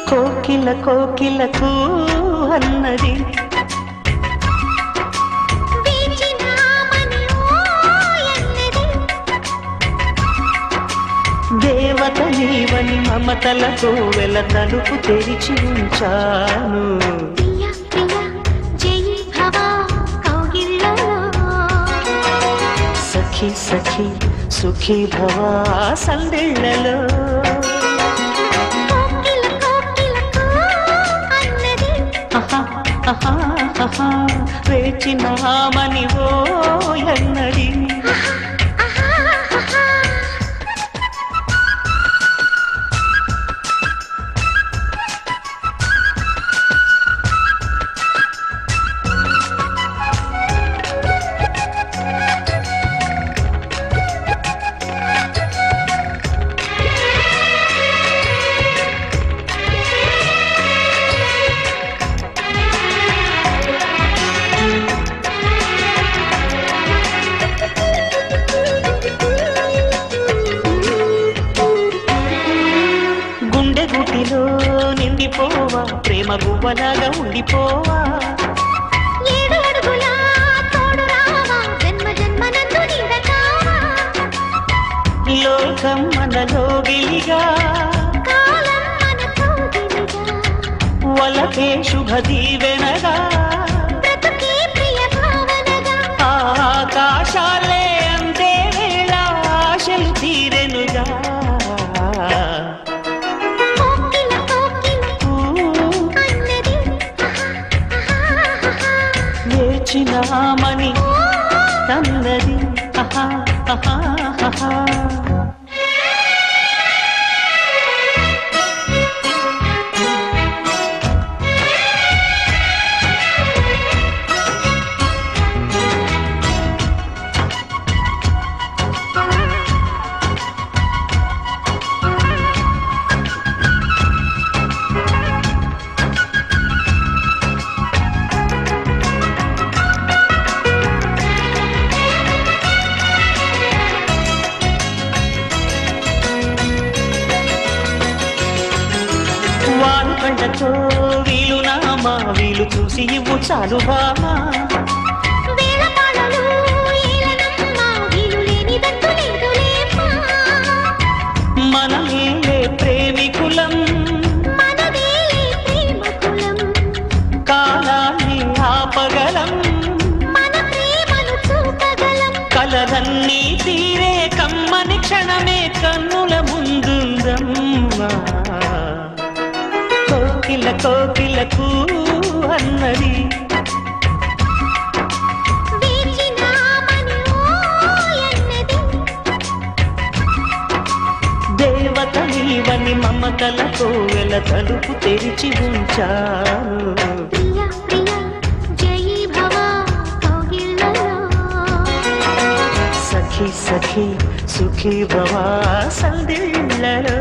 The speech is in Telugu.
కోకిల కోకిలకు అన్నది దేవత నీవని మమతలతో వెల తలుపు తెరిచి ఉంచాను. సఖీ సఖీ సుఖీ భవా సందిళ్ళలో వేచినామని ఓ ఎన్నడి గుటిలో నిండిపోవా ప్రేమ గువ్వలాగా ఉండిపోవా లోకం మనలో గిలిగా వలకే శుభ దీవెనగా ఆకాశాలే అంతే వేళ ఆశలు తీరెనుగా వేచినామని తన్నది వాను కంటతో వీలు నామా వీలు చూసి ఇవ్వు చాలు బామా మనమేలే ప్రేమికులం కాలాన్ని ఆపగలం కలలన్నీ తీరే కమ్మని క్షణమే కన్నుల ముందుందమ్మా కోకిల కోకిలకు అన్నది దేవత నీవని మమతలతో వెల తలుపు తెరిచి ఉంచాను. సఖీ సఖీ సుఖీ భవా సందిళ్ళలో